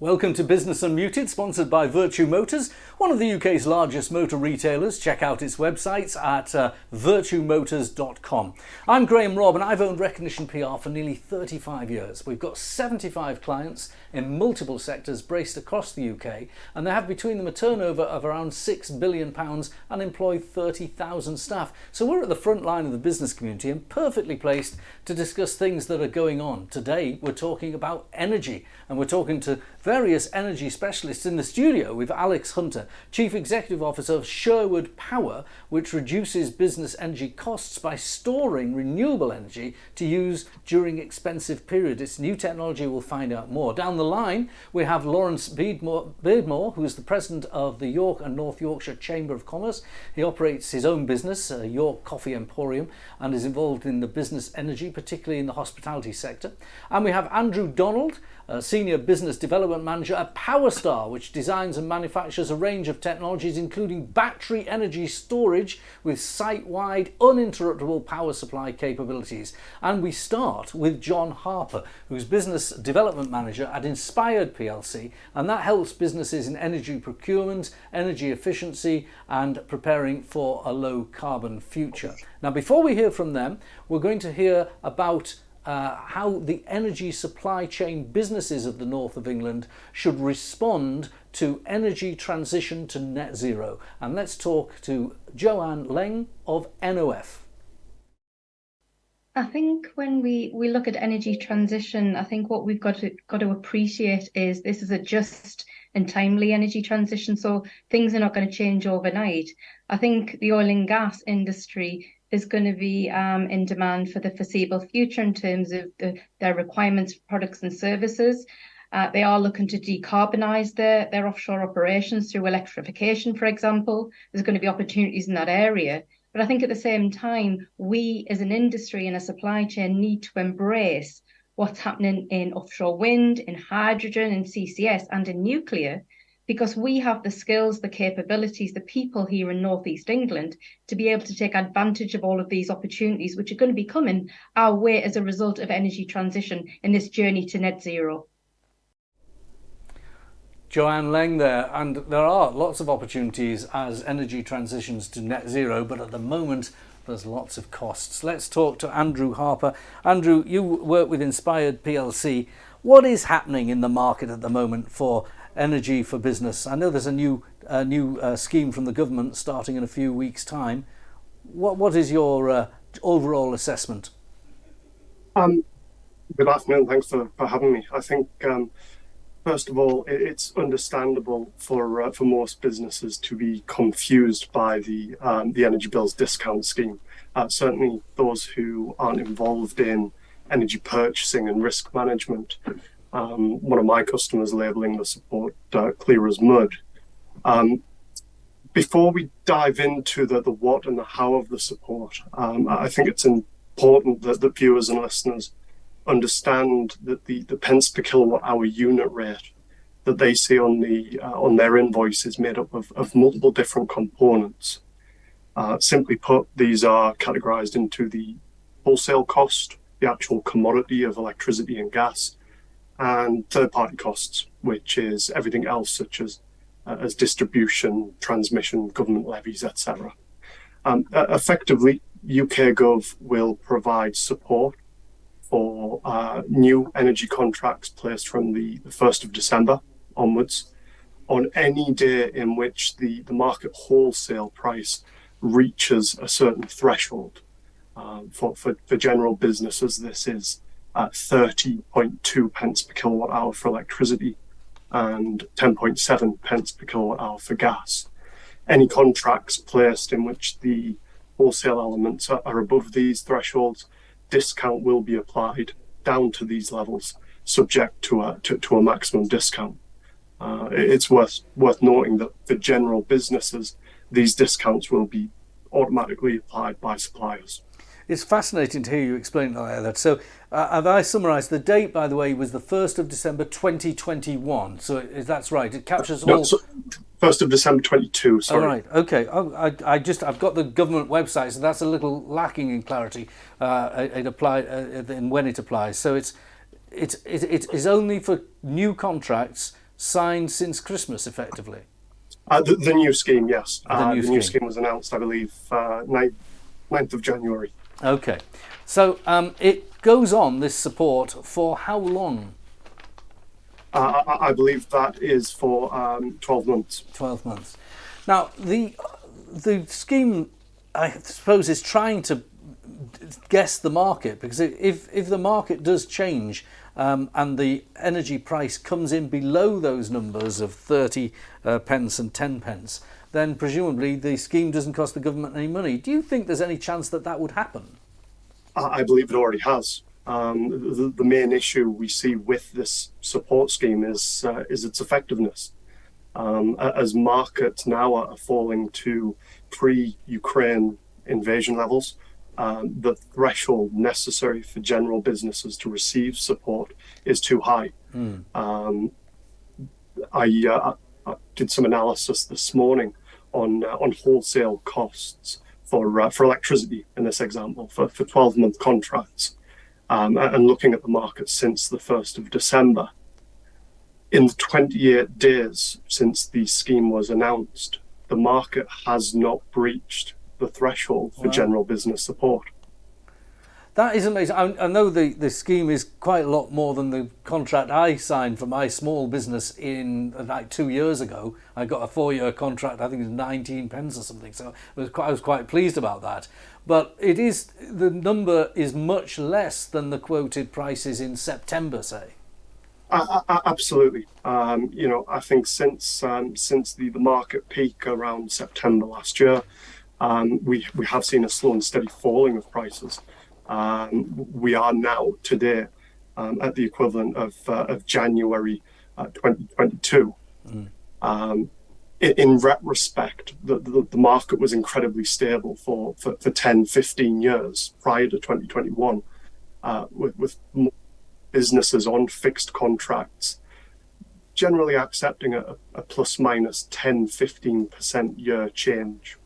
Welcome to Business Unmuted, sponsored by Virtue Motors, one of the UK's largest motor retailers. Check out its websites at virtuemotors.com. I'm Graham Robb and I've owned Recognition PR for nearly 35 years. We've got 75 clients in multiple sectors braced across the UK, and they have between them a turnover of around £6 billion and employ 30,000 staff. So we're at the front line of the business community and perfectly placed to discuss things that are going on. Today we're talking about energy, and we're talking to various energy specialists. In the studio with Alex Hunter, Chief Executive Officer of Sherwood Power, which reduces business energy costs by storing renewable energy to use during expensive periods. It's new technology, we'll find out more. Down the line, we have Laurence Beardmore, who is the President of the York and North Yorkshire Chamber of Commerce. He operates his own business, York Coffee Emporium, and is involved in the business energy, particularly in the hospitality sector. And we have Andrew Donald, Senior Business Development Manager at Powerstar, which designs and manufactures a range of technologies including battery energy storage with site-wide uninterruptible power supply capabilities. And we start with John Harper, who's Business Development Manager at Inspired PLC, and that helps businesses in energy procurement, energy efficiency and preparing for a low carbon future. Now, before we hear from them, we're going to hear about how the energy supply chain businesses of the north of England should respond to energy transition to net zero. And let's talk to Joanne Leng of NOF. I think when we look at energy transition, I think what we've got to appreciate is this is a just and timely energy transition. So things are not going to change overnight. I think the oil and gas industry is going to be in demand for the foreseeable future in terms of their requirements for products and services. They are looking to decarbonise their offshore operations through electrification, for example. There's going to be opportunities in that area. But I think at the same time, we as an industry and a supply chain need to embrace what's happening in offshore wind, in hydrogen, in CCS and in nuclear, because we have the skills, the capabilities, the people here in North East England to be able to take advantage of all of these opportunities, which are going to be coming our way as a result of energy transition in this journey to net zero. Joanne Leng there, and there are lots of opportunities as energy transitions to net zero, but at the moment there's lots of costs. Let's talk to Andrew Harper. Andrew, you work with Inspired PLC. What is happening in the market at the moment for energy for business? I know there's a new scheme from the government starting in a few weeks' time. What is your overall assessment? Good afternoon. Thanks for having me. I think first of all, it's understandable for most businesses to be confused by the energy bills discount scheme. Certainly, those who aren't involved in energy purchasing and risk management. One of my customers labelling the support clear as mud. Before we dive into the what and the how of the support, I think it's important that the viewers and listeners understand that the pence per kilowatt hour unit rate that they see on their invoice is made up of multiple different components. Simply put, these are categorised into the wholesale cost, the actual commodity of electricity and gas, and third-party costs, which is everything else such as distribution, transmission, government levies, etc. Effectively, UK Gov will provide support for new energy contracts placed from the 1st of December onwards on any day in which the market wholesale price reaches a certain threshold. For general businesses, this is 30.2 pence per kilowatt hour for electricity and 10.7 pence per kilowatt hour for gas. Any contracts placed in which the wholesale elements are above these thresholds, discount will be applied down to these levels, subject to a maximum discount. It's worth noting that for general businesses, these discounts will be automatically applied by suppliers. It's fascinating to hear you explain that. So, have I summarised? The date, by the way, was the 1st of December 2021. So, that's right. It captures all. 1st of December 22. Sorry. All right. Okay. I've got the government website, so that's a little lacking in clarity. It applied and when it applies. So it is only for new contracts signed since Christmas, effectively. The new scheme, yes. The new scheme was announced, I believe, 9th of January. Okay. So it goes on, this support, for how long? I believe that is for 12 months. 12 months. Now, the scheme, I suppose, is trying to guess the market, because if the market does change and the energy price comes in below those numbers of 30 pence and 10 pence, then presumably the scheme doesn't cost the government any money. Do you think there's any chance that that would happen? I believe it already has. The main issue we see with this support scheme is its effectiveness. As markets now are falling to pre-Ukraine invasion levels, the threshold necessary for general businesses to receive support is too high. I did some analysis this morning on wholesale costs for electricity in this example for 12-month contracts, and looking at the market since the 1st of December. In the 28 days since the scheme was announced, the market has not breached the threshold for general business support. That is amazing. I know the scheme is quite a lot more than the contract I signed for my small business in like 2 years ago. I got a 4-year contract, I think it was 19 pence or something, so I was quite pleased about that. But the number is much less than the quoted prices in September, say. Absolutely. I think since the market peak around September last year, we have seen a slow and steady falling of prices. We are now today at the equivalent of January 2022. In retrospect, the market was incredibly stable for 10, 15 years prior to 2021, with businesses on fixed contracts generally accepting a plus minus 10, 15% year change.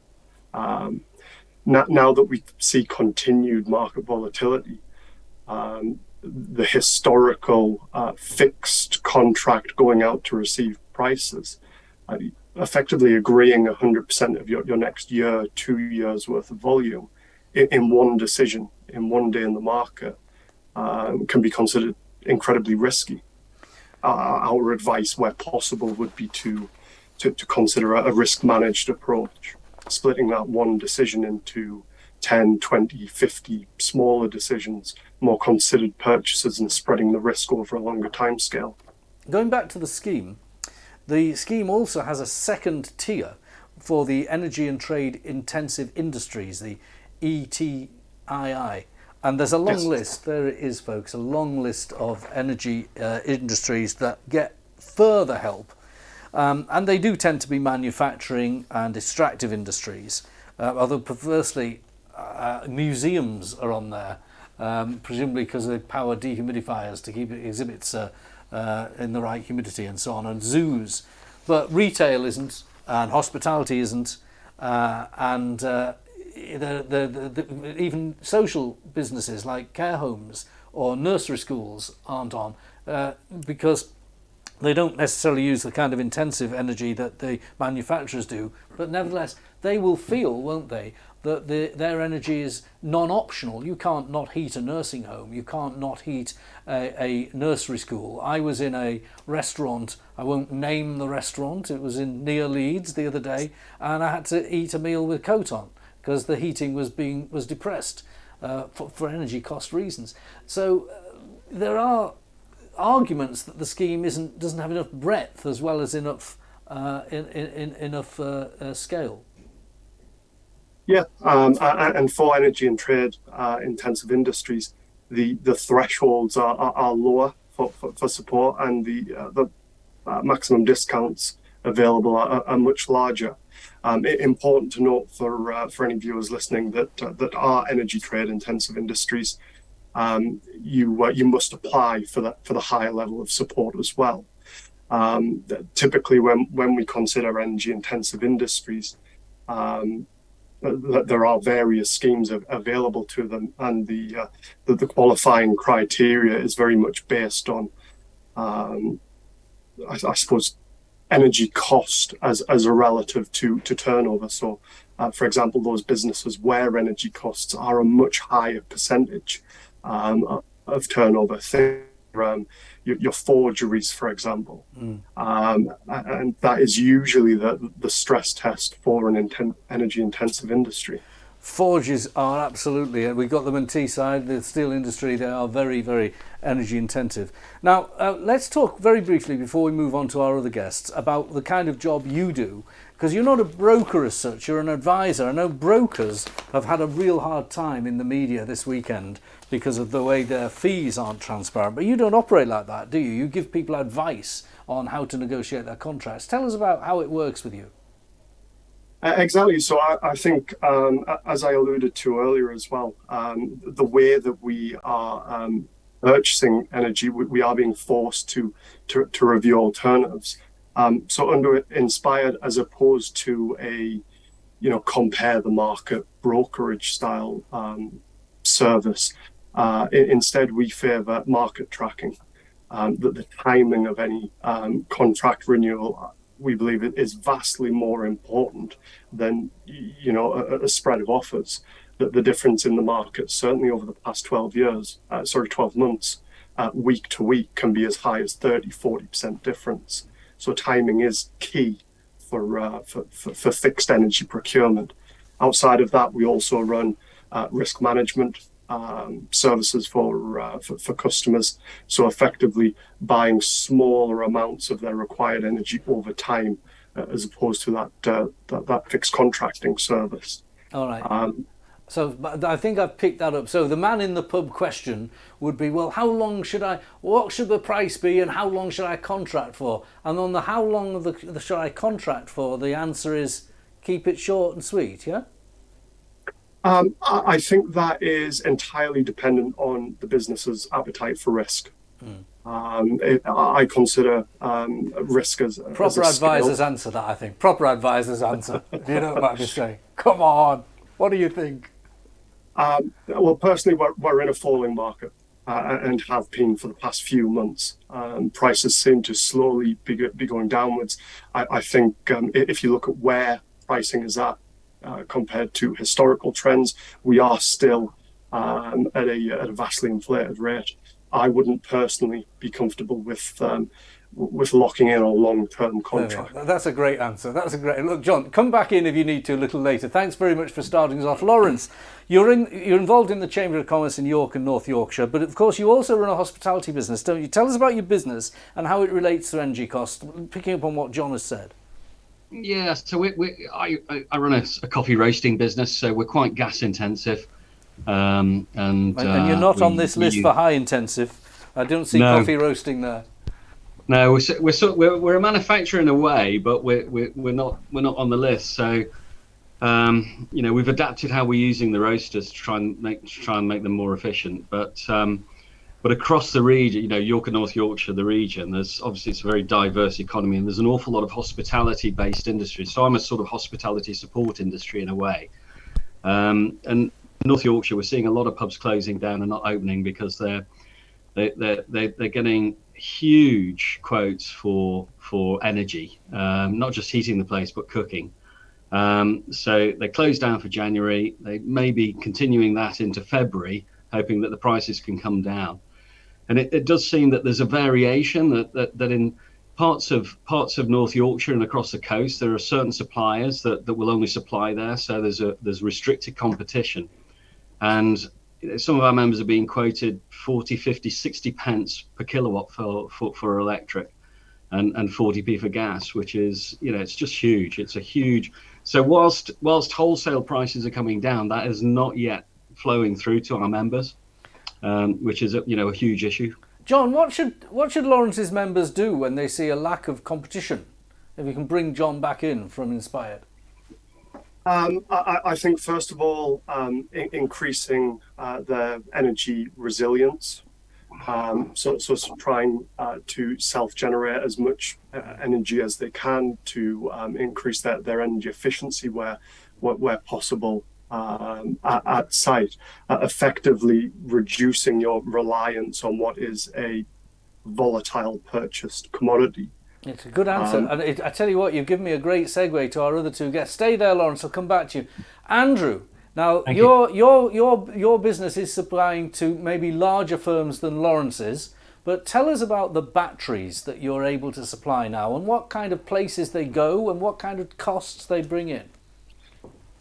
Now that we see continued market volatility, the historical fixed contract going out to receive prices, effectively agreeing 100% of your next year, 2 years worth of volume in one decision, in one day in the market, can be considered incredibly risky. Our advice, where possible, would be to consider a risk-managed approach, splitting that one decision into 10, 20, 50 smaller decisions, more considered purchases, and spreading the risk over a longer timescale. Going back to the scheme also has a second tier for the energy and trade intensive industries, the ETII. And there's a long list, there it is, folks, a long list of energy industries that get further help. And they do tend to be manufacturing and extractive industries, although perversely museums are on there, presumably because they power dehumidifiers to keep exhibits in the right humidity and so on, and zoos. But retail isn't, and hospitality isn't, and even social businesses like care homes or nursery schools aren't on, because they don't necessarily use the kind of intensive energy that the manufacturers do, but nevertheless they will feel, won't they, that their energy is non-optional. You can't not heat a nursing home, you can't not heat a nursery school. I was in a restaurant, I won't name the restaurant, it was near Leeds the other day, and I had to eat a meal with coat on because the heating was depressed for energy cost reasons. So there are arguments that the scheme doesn't have enough breadth as well as enough scale. Yeah, and for energy and trade intensive industries, the thresholds are lower for support, and the maximum discounts available are much larger. Important to note for any viewers listening that are energy trade intensive industries, you must apply for the higher level of support as well. Typically, when we consider energy intensive industries, there are various schemes available to them, and the qualifying criteria is very much based on I suppose, energy cost as a relative to turnover. So, for example, those businesses where energy costs are a much higher percentage of turnover. Think your forgeries, for example, and that is usually the stress test for an energy intensive industry. Forges are absolutely, and we've got them in Teesside, the steel industry, they are very, very energy intensive. Now, let's talk very briefly before we move on to our other guests about the kind of job you do, because you're not a broker as such, you're an advisor. I know brokers have had a real hard time in the media this weekend because of the way their fees aren't transparent, but you don't operate like that, do you? You give people advice on how to negotiate their contracts. Tell us about how it works with you. Exactly. So I think, as I alluded to earlier as well, the way that we are purchasing energy, we are being forced to review alternatives. So under Inspired, as opposed to a compare the market brokerage style service, instead we favour market tracking. That the timing of any contract renewal, we believe it is vastly more important than a spread of offers. That the difference in the market, certainly over the past 12 months, week to week, can be as high as 30-40% difference. So timing is key for fixed energy procurement. Outside of that, we also run risk management services for customers. So effectively buying smaller amounts of their required energy over time, as opposed to that fixed contracting service. All right. So I think I've picked that up. So the man in the pub question would be, well, what should the price be and how long should I contract for? And on the how long should I contract for, the answer is keep it short and sweet, yeah? I think that is entirely dependent on the business's appetite for risk. I consider risk as proper advisors answer that. I think proper advisors answer. If you don't mind me saying, come on, what do you think? Well, personally, we're in a falling market and have been for the past few months. Prices seem to slowly be going downwards. I think if you look at where pricing is at, compared to historical trends, we are still at a vastly inflated rate. I wouldn't personally be comfortable with locking in a long-term contract. That's a great answer. Look, John, come back in if you need to a little later. Thanks very much for starting us off. Laurence, you're involved in the Chamber of Commerce in York and North Yorkshire, but of course you also run a hospitality business, don't you? Tell us about your business and how it relates to energy costs, picking up on what John has said. Yeah, so I run a coffee roasting business, so we're quite gas intensive, and you're not on this list for high intensive. I don't see coffee roasting there. No, we're a manufacturer in a way, but we're not on the list. So we've adapted how we're using the roasters to try and make them more efficient, But across the region, York and North Yorkshire, the region, there's obviously it's a very diverse economy, and there's an awful lot of hospitality-based industry. So I'm a sort of hospitality support industry in a way. And North Yorkshire, we're seeing a lot of pubs closing down and not opening because they're getting huge quotes for energy, not just heating the place but cooking. So they closed down for January. They may be continuing that into February, hoping that the prices can come down. And it does seem that there's a variation that in parts of North Yorkshire and across the coast, there are certain suppliers that will only supply there. So there's restricted competition. And some of our members are being quoted 40, 50, 60 pence per kilowatt for electric and 40p for gas, which is, it's just huge. It's a huge. So whilst wholesale prices are coming down, that is not yet flowing through to our members. Which is a huge issue. John, what should Laurence's members do when they see a lack of competition? If you can bring John back in from Inspired. I think first of all, increasing their energy resilience. So trying to self-generate as much energy as they can to increase their energy efficiency where possible. At site, effectively reducing your reliance on what is a volatile purchased commodity. It's a good answer. And I tell you what, you've given me a great segue to our other two guests. Stay there, Laurence. I'll come back to you. Andrew, now your business is supplying to maybe larger firms than Laurence's, but tell us about the batteries that you're able to supply now and what kind of places they go and what kind of costs they bring in.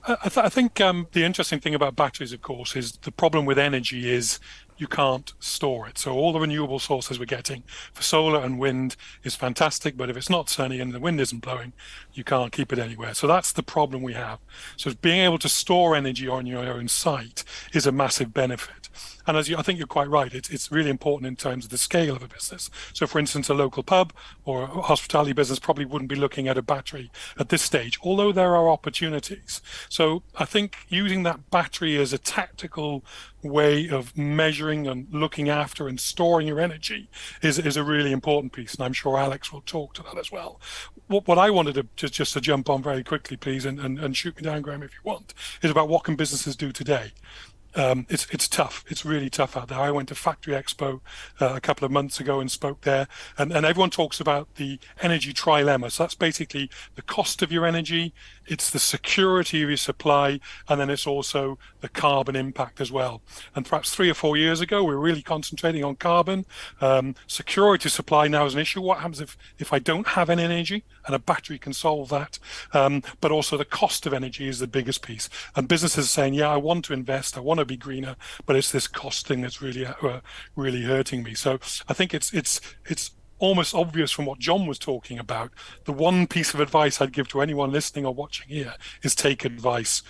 I think the interesting thing about batteries, of course, is the problem with energy is you can't store it. So all the renewable sources we're getting for solar and wind is fantastic, but if it's not sunny and the wind isn't blowing, you can't keep it anywhere. So that's the problem we have. So being able to store energy on your own site is a massive benefit. And I think you're quite right, it's really important in terms of the scale of a business. So for instance, a local pub or a hospitality business probably wouldn't be looking at a battery at this stage, although there are opportunities. So I think using that battery as a tactical way of measuring and looking after and storing your energy is a really important piece. And I'm sure Alex will talk to that as well. What I wanted to just to jump on very quickly, please, and shoot me down, Graham, if you want, is about what can businesses do today. It's tough. It's really tough out there. I went to Factory Expo a couple of months ago and spoke there, and everyone talks about the energy trilemma. So that's basically the cost of your energy, it's the security of your supply, and then it's also the carbon impact as well. And perhaps 3 or 4 years ago, we were really concentrating on carbon. Security of supply now is an issue. What happens if I don't have any energy? And a battery can solve that. But also the cost of energy is the biggest piece. And businesses are saying, yeah, I want to invest, I want to be greener, but it's this cost thing that's really hurting me. So I think it's almost obvious from what John was talking about. The one piece of advice I'd give to anyone listening or watching here is take advice.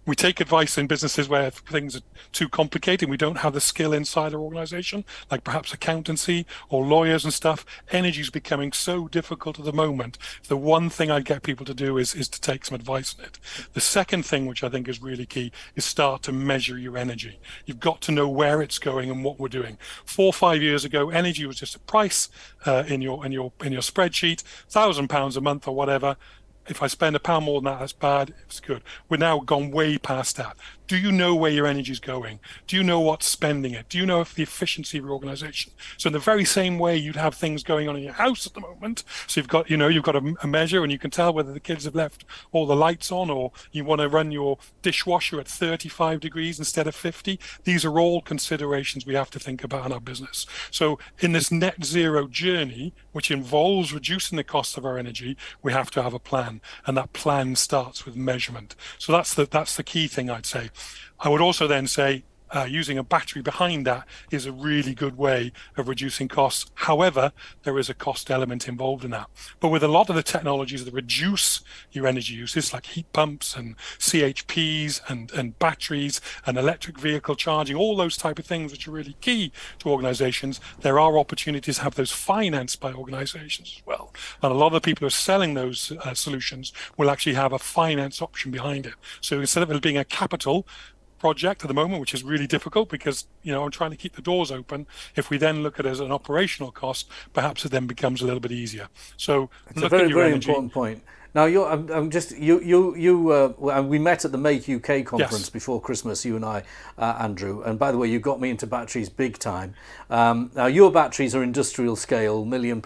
We take advice in businesses where things are too complicated. We don't have the skill inside our organization, like perhaps accountancy or lawyers and stuff. Energy is becoming so difficult at the moment. The one thing I'd get people to do is to take some advice on it. The second thing, which I think is really key, is start to measure your energy. You've got to know where it's going and what we're doing. 4 or 5 years ago, energy was just a price in your spreadsheet, £1,000 a month or whatever. If I spend £1 more than that, that's bad. It's good. We're now gone way past that. Do you know where your energy is going? Do you know what's spending it? Do you know if the efficiency of your organization? So in the very same way you'd have things going on in your house at the moment. So you've got a measure, and you can tell whether the kids have left all the lights on, or you want to run your dishwasher at 35 degrees instead of 50. These are all considerations we have to think about in our business. So in this net zero journey, which involves reducing the cost of our energy, we have to have a plan. And that plan starts with measurement. So that's the key thing, I'd say. I would also then say using a battery behind that is a really good way of reducing costs. However, there is a cost element involved in that. But with a lot of the technologies that reduce your energy uses, like heat pumps and CHPs and batteries and electric vehicle charging, all those type of things which are really key to organizations, there are opportunities to have those financed by organizations as well. And a lot of the people who are selling those solutions will actually have a finance option behind it. So instead of it being a capital project at the moment, which is really difficult because I'm trying to keep the doors open, if we then look at it as an operational cost, perhaps it then becomes a little bit easier. So it's a very, very important point. Now, we met at the Make UK conference before Christmas, you and I, Andrew. And by the way, you got me into batteries big time. Now, your batteries are industrial scale, £1 million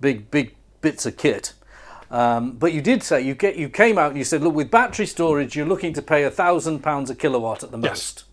big bits of kit. But you did say you came out and you said, look, with battery storage, you're looking to pay £1,000 a kilowatt at the most.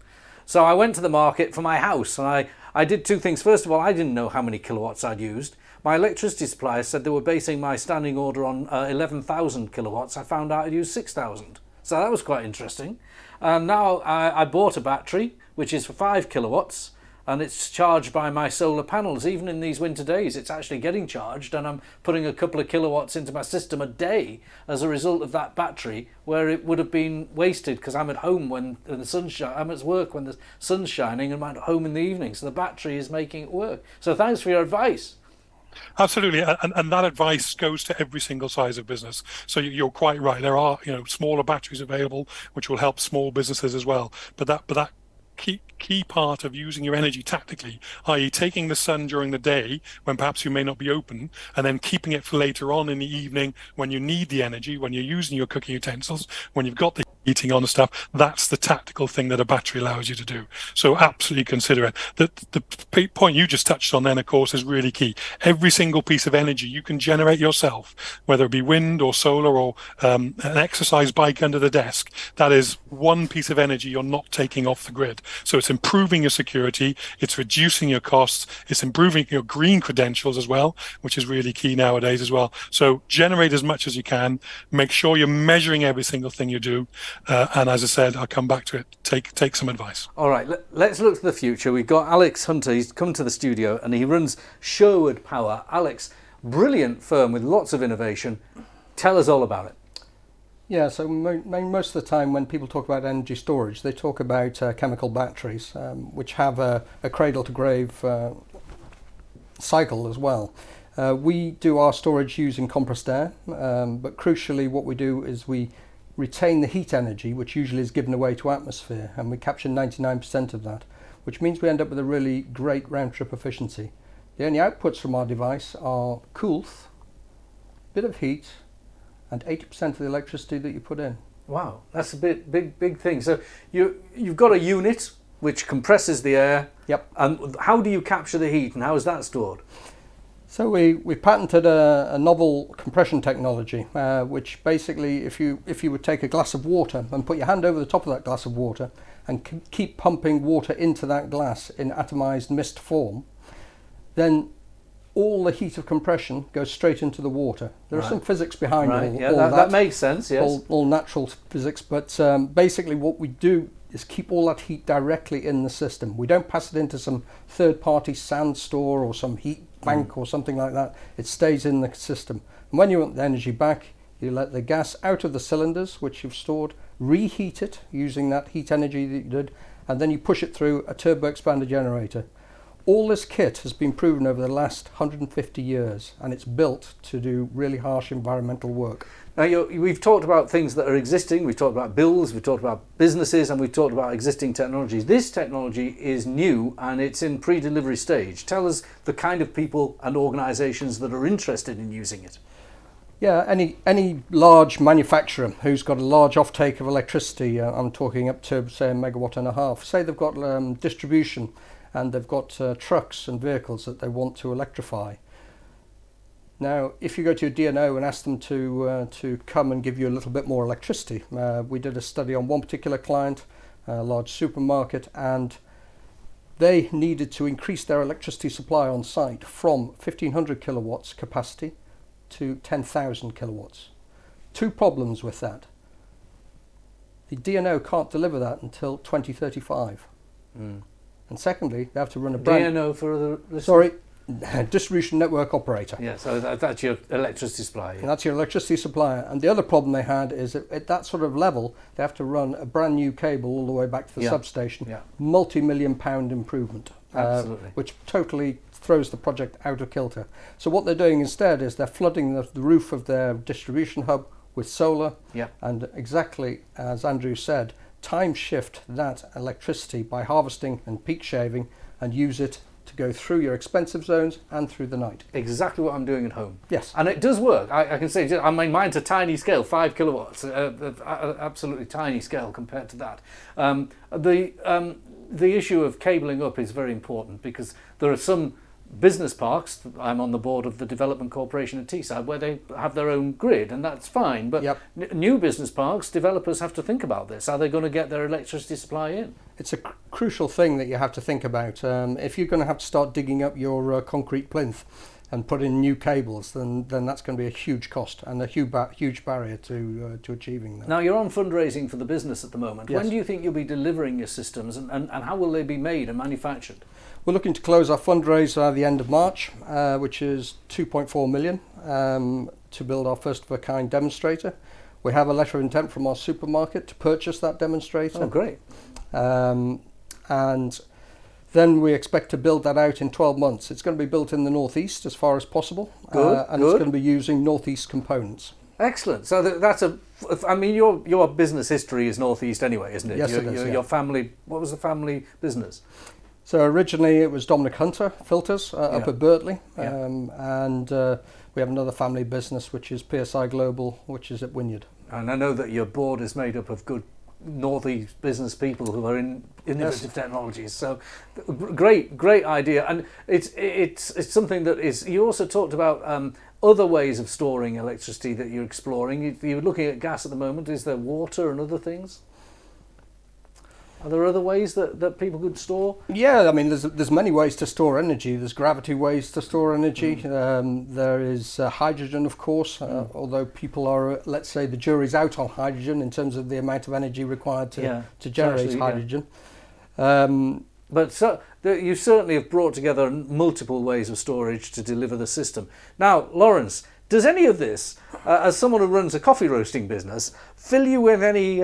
So I went to the market for my house, and I did two things. First of all, I didn't know how many kilowatts I'd used. My electricity supplier said they were basing my standing order on 11,000 kilowatts. I found out I'd used 6,000. So that was quite interesting. And now I bought a battery, which is for 5 kilowatts. And it's charged by my solar panels. Even in these winter days, it's actually getting charged, and I'm putting a couple of kilowatts into my system a day as a result of that battery, where it would have been wasted because I'm at home when the sun's shining. I'm at work when the sun's shining, and I'm at home in the evening. So the battery is making it work. So thanks for your advice. Absolutely, and that advice goes to every single size of business. So you're quite right. There are smaller batteries available, which will help small businesses as well. But that key part of using your energy tactically, i.e. taking the sun during the day when perhaps you may not be open, and then keeping it for later on in the evening when you need the energy, when you're using your cooking utensils, when you've got the heating on and stuff. That's the tactical thing that a battery allows you to do. So absolutely consider it. The point you just touched on then, of course, is really key. Every single piece of energy you can generate yourself, whether it be wind or solar or an exercise bike under the desk, that is one piece of energy you're not taking off the grid. So it's improving your security, it's reducing your costs, it's improving your green credentials as well, which is really key nowadays as well. So generate as much as you can, make sure you're measuring every single thing you do. And as I said, I'll come back to it. Take some advice. All right, let's look to the future. We've got Alex Hunter. He's come to the studio and he runs Sherwood Power. Alex, brilliant firm with lots of innovation. Tell us all about it. Yeah, so most of the time when people talk about energy storage, they talk about chemical batteries, which have a cradle-to-grave cycle as well. We do our storage using compressed air, but crucially what we do is we retain the heat energy, which usually is given away to atmosphere, and we capture 99% of that, which means we end up with a really great round-trip efficiency. The only outputs from our device are coolth, bit of heat, and 80% of the electricity that you put in. Wow, that's a big thing. So you've got a unit which compresses the air. Yep. And how do you capture the heat and how is that stored? So we patented a novel compression technology, which basically, if you would take a glass of water and put your hand over the top of that glass of water and keep pumping water into that glass in atomized mist form, then all the heat of compression goes straight into the water. There are some physics behind that makes sense, yes. All natural physics, but basically what we do is keep all that heat directly in the system. We don't pass it into some third-party sand store or some heat bank or something like that. It stays in the system. And when you want the energy back, you let the gas out of the cylinders, which you've stored, reheat it using that heat energy that you did, and then you push it through a turbo expander generator. All this kit has been proven over the last 150 years, and it's built to do really harsh environmental work. Now, we've talked about things that are existing, we've talked about bills, we've talked about businesses, and we've talked about existing technologies. This technology is new and it's in pre-delivery stage. Tell us the kind of people and organisations that are interested in using it. Yeah, any large manufacturer who's got a large offtake of electricity, I'm talking up to, say, 1.5 megawatts, say they've got distribution and they've got trucks and vehicles that they want to electrify. Now, if you go to a DNO and ask them to come and give you a little bit more electricity, we did a study on one particular client, a large supermarket, and they needed to increase their electricity supply on site from 1,500 kilowatts capacity to 10,000 kilowatts. Two problems with that. The DNO can't deliver that until 2035. And secondly, they have to run a brand... DNO for the... Sorry. Distribution network operator. Yeah, so that's your electricity supply. Yeah. And that's your electricity supplier. And the other problem they had is that at that sort of level, they have to run a brand new cable all the way back to the substation. Yeah. Multi-million-pound improvement. Absolutely. Which totally throws the project out of kilter. So what they're doing instead is they're flooding the roof of their distribution hub with solar. Yeah. And exactly as Andrew said, time shift that electricity by harvesting and peak shaving and use it to go through your expensive zones and through the night. Exactly what I'm doing at home. Yes. And it does work. I can say, I mean, mine's a tiny scale, 5 kilowatts, absolutely tiny scale compared to that. The issue of cabling up is very important because there are some business parks, I'm on the board of the Development Corporation at Teesside, where they have their own grid, and that's fine. But new business parks, developers have to think about this. Are they going to get their electricity supply in? It's a crucial thing that you have to think about. If you're going to have to start digging up your concrete plinth and put in new cables, then that's going to be a huge cost and a huge barrier to achieving that. Now, you're on fundraising for the business at the moment. Yes. When do you think you'll be delivering your systems, and how will they be made and manufactured? We're looking to close our fundraise at the end of March, which is 2.4 million to build our first of a kind demonstrator. We have a letter of intent from our supermarket to purchase that demonstrator. Oh, great. And then we expect to build that out in 12 months. It's going to be built in the northeast as far as possible. And it's going to be using northeast components. Excellent. So that's I mean, your business history is northeast anyway, isn't it? Yes, it is. Your family, what was the family business? So originally it was Dominic Hunter Filters up at Birtley, and we have another family business which is PSI Global, which is at Wynyard. And I know that your board is made up of good northeast business people who are in innovative technologies. So great idea. And it's something that is, you also talked about other ways of storing electricity that you're exploring. You're looking at gas at the moment. Is there water and other things? Are there other ways that people could store? Yeah, I mean, there's many ways to store energy. There's gravity ways to store energy. There is hydrogen, of course, although people are, let's say, the jury's out on hydrogen in terms of the amount of energy required to generate hydrogen. But so, you certainly have brought together multiple ways of storage to deliver the system. Now, Laurence, does any of this, as someone who runs a coffee roasting business, fill you with any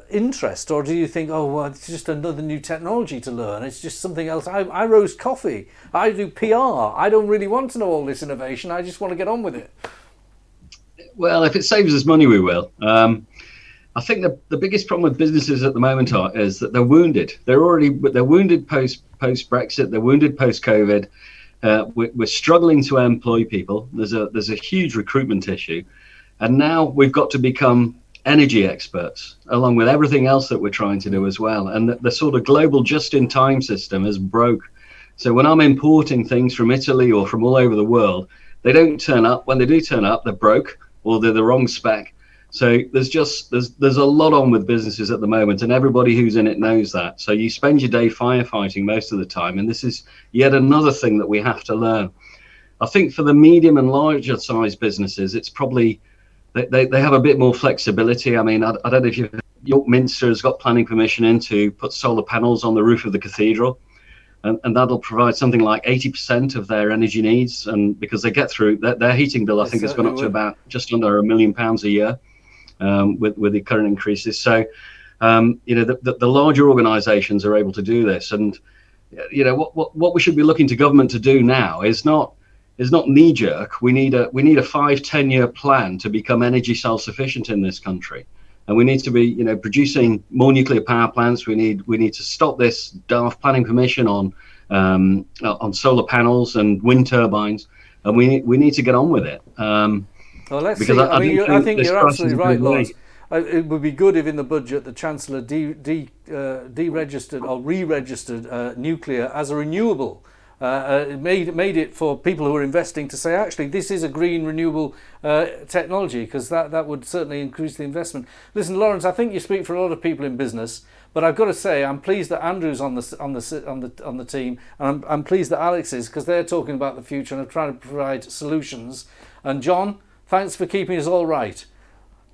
interest, or do you think, oh, well, it's just another new technology to learn, it's just something else? I roast coffee, I do PR, I don't really want to know all this innovation, I just want to get on with it. Well, if it saves us money, we will. I think the biggest problem with businesses at the moment is that they're wounded. They're wounded post Brexit. They're wounded post COVID. We're struggling to employ people. There's a huge recruitment issue, and now we've got to become energy experts, along with everything else that we're trying to do as well. And the sort of global just-in-time system is broke. So when I'm importing things from Italy or from all over the world, they don't turn up. When they do turn up, they're broke or they're the wrong spec. So there's a lot on with businesses at the moment, and everybody who's in it knows that. So you spend your day firefighting most of the time, and this is yet another thing that we have to learn. I think for the medium and larger size businesses, it's probably they have a bit more flexibility. I mean, I don't know if York Minster has got planning permission in to put solar panels on the roof of the cathedral, and that'll provide something like 80% of their energy needs. And because they get through their heating bill, I think has gone up to about just under £1 million a year. With the current increases. So, the larger organisations are able to do this, and what we should be looking to government to do now is not knee jerk. We need a 5-10 year plan to become energy self-sufficient in this country, and we need to be producing more nuclear power plants. We need to stop this daft planning permission on solar panels and wind turbines, and we need to get on with it. Well, let's see. I think you're absolutely right, Laurence. It would be good if in the budget the Chancellor deregistered or re-registered nuclear as a renewable. Made it for people who are investing to say, actually, this is a green renewable technology, because that would certainly increase the investment. Listen, Laurence, I think you speak for a lot of people in business, but I've got to say I'm pleased that Andrew's on the team, and I'm pleased that Alex is, because they're talking about the future and are trying to provide solutions. And John, thanks for keeping us all right.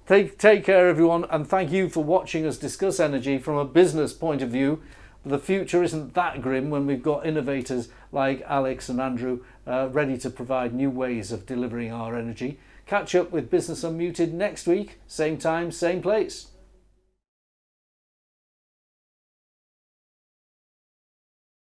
Take care, everyone, and thank you for watching us discuss energy from a business point of view. The future isn't that grim when we've got innovators like Alex and Andrew ready to provide new ways of delivering our energy. Catch up with Business Unmuted next week, same time, same place.